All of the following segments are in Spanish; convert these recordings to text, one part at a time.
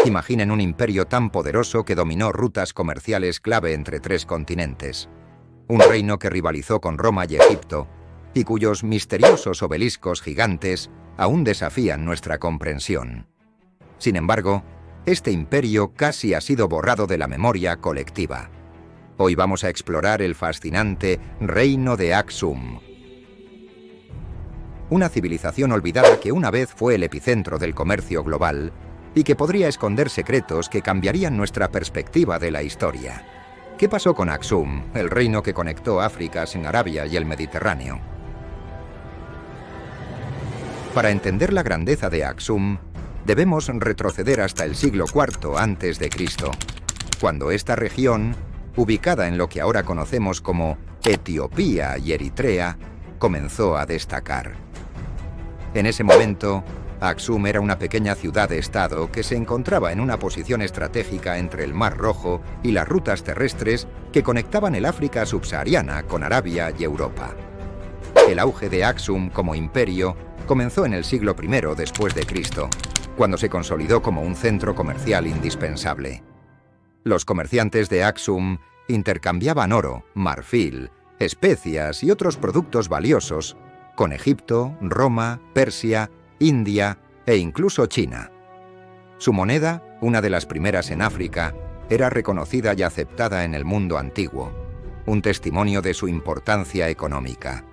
Imaginen un imperio tan poderoso que dominó rutas comerciales clave entre 3 continentes. Un reino que rivalizó con Roma y Egipto, y cuyos misteriosos obeliscos gigantes aún desafían nuestra comprensión. Sin embargo, este imperio casi ha sido borrado de la memoria colectiva. Hoy vamos a explorar el fascinante Reino de Aksum. Una civilización olvidada que una vez fue el epicentro del comercio global y que podría esconder secretos que cambiarían nuestra perspectiva de la historia. ¿Qué pasó con Aksum, el reino que conectó África sin Arabia y el Mediterráneo? Para entender la grandeza de Aksum, debemos retroceder hasta el siglo IV a.C., cuando esta región, ubicada en lo que ahora conocemos como Etiopía y Eritrea, comenzó a destacar. En ese momento, Aksum era una pequeña ciudad-estado que se encontraba en una posición estratégica entre el Mar Rojo y las rutas terrestres que conectaban el África subsahariana con Arabia y Europa. El auge de Aksum como imperio comenzó en el siglo I después de Cristo, cuando se consolidó como un centro comercial indispensable. Los comerciantes de Aksum intercambiaban oro, marfil, especias y otros productos valiosos con Egipto, Roma, Persia, India e incluso China. Su moneda, una de las primeras en África, era reconocida y aceptada en el mundo antiguo, un testimonio de su importancia económica.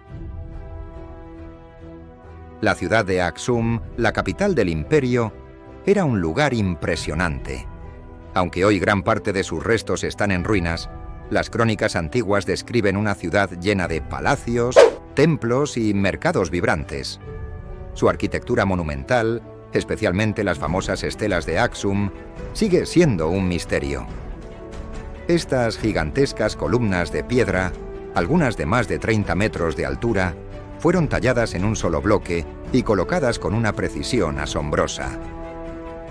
La ciudad de Aksum, la capital del imperio, era un lugar impresionante. Aunque hoy gran parte de sus restos están en ruinas, las crónicas antiguas describen una ciudad llena de palacios, templos y mercados vibrantes. Su arquitectura monumental, especialmente las famosas estelas de Aksum, sigue siendo un misterio. Estas gigantescas columnas de piedra, algunas de más de 30 metros de altura, fueron talladas en un solo bloque y colocadas con una precisión asombrosa.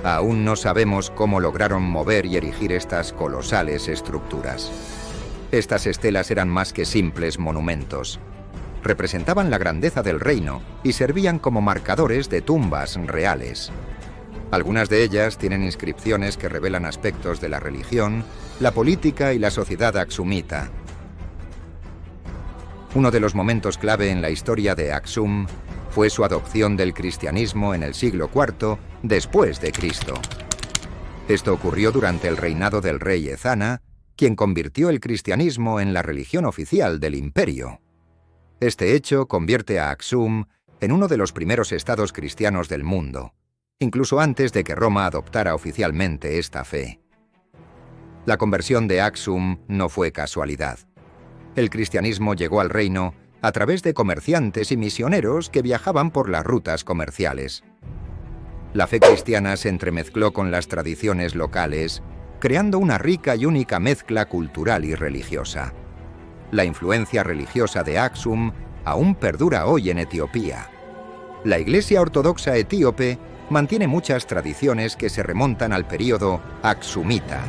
Aún no sabemos cómo lograron mover y erigir estas colosales estructuras. Estas estelas eran más que simples monumentos. Representaban la grandeza del reino y servían como marcadores de tumbas reales. Algunas de ellas tienen inscripciones que revelan aspectos de la religión, la política y la sociedad aksumita. Uno de los momentos clave en la historia de Aksum fue su adopción del cristianismo en el siglo IV después de Cristo. Esto ocurrió durante el reinado del rey Ezana, quien convirtió el cristianismo en la religión oficial del imperio. Este hecho convierte a Aksum en uno de los primeros estados cristianos del mundo, incluso antes de que Roma adoptara oficialmente esta fe. La conversión de Aksum no fue casualidad. El cristianismo llegó al reino a través de comerciantes y misioneros que viajaban por las rutas comerciales. La fe cristiana se entremezcló con las tradiciones locales, creando una rica y única mezcla cultural y religiosa. La influencia religiosa de Aksum aún perdura hoy en Etiopía. La Iglesia Ortodoxa etíope mantiene muchas tradiciones que se remontan al período aksumita,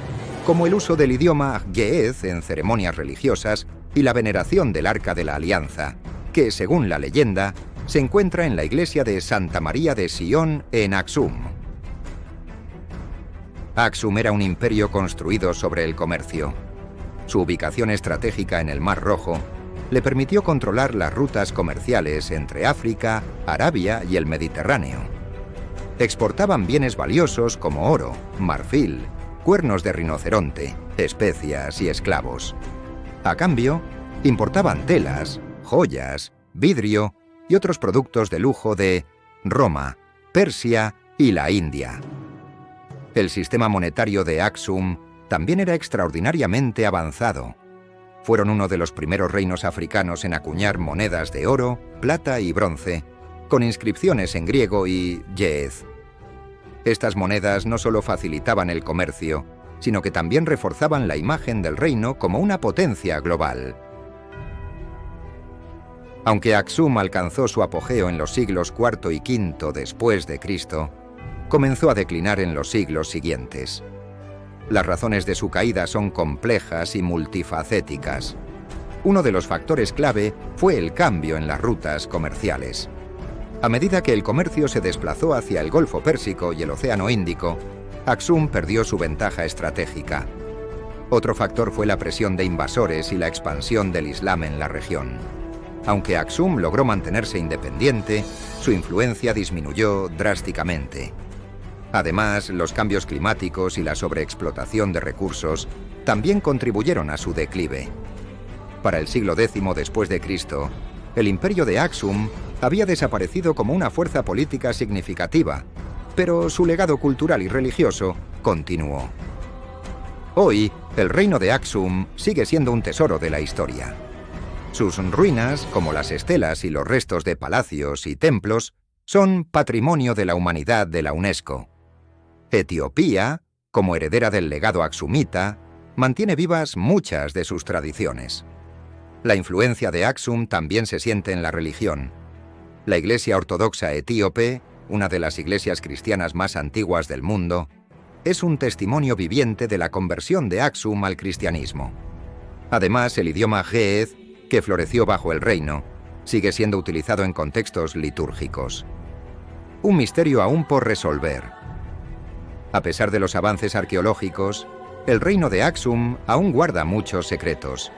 como el uso del idioma ge'ez en ceremonias religiosas y la veneración del Arca de la Alianza, que, según la leyenda, se encuentra en la iglesia de Santa María de Sion en Aksum. Aksum era un imperio construido sobre el comercio. Su ubicación estratégica en el Mar Rojo le permitió controlar las rutas comerciales entre África, Arabia y el Mediterráneo. Exportaban bienes valiosos como oro, marfil, cuernos de rinoceronte, especias y esclavos. A cambio, importaban telas, joyas, vidrio y otros productos de lujo de Roma, Persia y la India. El sistema monetario de Aksum también era extraordinariamente avanzado. Fueron uno de los primeros reinos africanos en acuñar monedas de oro, plata y bronce, con inscripciones en griego y ge'ez. Estas monedas no solo facilitaban el comercio, sino que también reforzaban la imagen del reino como una potencia global. Aunque Aksum alcanzó su apogeo en los siglos IV y V después de Cristo, comenzó a declinar en los siglos siguientes. Las razones de su caída son complejas y multifacéticas. Uno de los factores clave fue el cambio en las rutas comerciales. A medida que el comercio se desplazó hacia el Golfo Pérsico y el Océano Índico, Aksum perdió su ventaja estratégica. Otro factor fue la presión de invasores y la expansión del Islam en la región. Aunque Aksum logró mantenerse independiente, su influencia disminuyó drásticamente. Además, los cambios climáticos y la sobreexplotación de recursos también contribuyeron a su declive. Para el siglo X después de Cristo, el imperio de Aksum había desaparecido como una fuerza política significativa, pero su legado cultural y religioso continuó. Hoy, el reino de Aksum sigue siendo un tesoro de la historia. Sus ruinas, como las estelas y los restos de palacios y templos, son Patrimonio de la Humanidad de la UNESCO. Etiopía, como heredera del legado aksumita, mantiene vivas muchas de sus tradiciones. La influencia de Aksum también se siente en la religión. La Iglesia Ortodoxa Etíope, una de las iglesias cristianas más antiguas del mundo, es un testimonio viviente de la conversión de Aksum al cristianismo. Además, el idioma ge'ez, que floreció bajo el reino, sigue siendo utilizado en contextos litúrgicos. Un misterio aún por resolver. A pesar de los avances arqueológicos, el reino de Aksum aún guarda muchos secretos.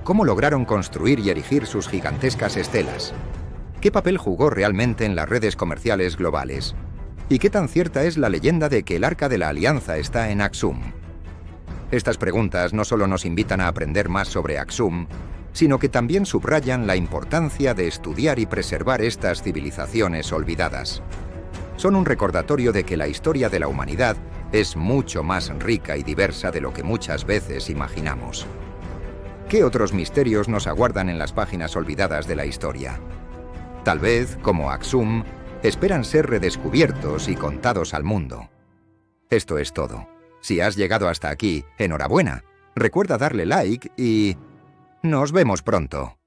¿Cómo lograron construir y erigir sus gigantescas estelas? ¿Qué papel jugó realmente en las redes comerciales globales? ¿Y qué tan cierta es la leyenda de que el Arca de la Alianza está en Aksum? Estas preguntas no solo nos invitan a aprender más sobre Aksum, sino que también subrayan la importancia de estudiar y preservar estas civilizaciones olvidadas. Son un recordatorio de que la historia de la humanidad es mucho más rica y diversa de lo que muchas veces imaginamos. ¿Qué otros misterios nos aguardan en las páginas olvidadas de la historia? Tal vez, como Aksum, esperan ser redescubiertos y contados al mundo. Esto es todo. Si has llegado hasta aquí, enhorabuena. Recuerda darle like y nos vemos pronto.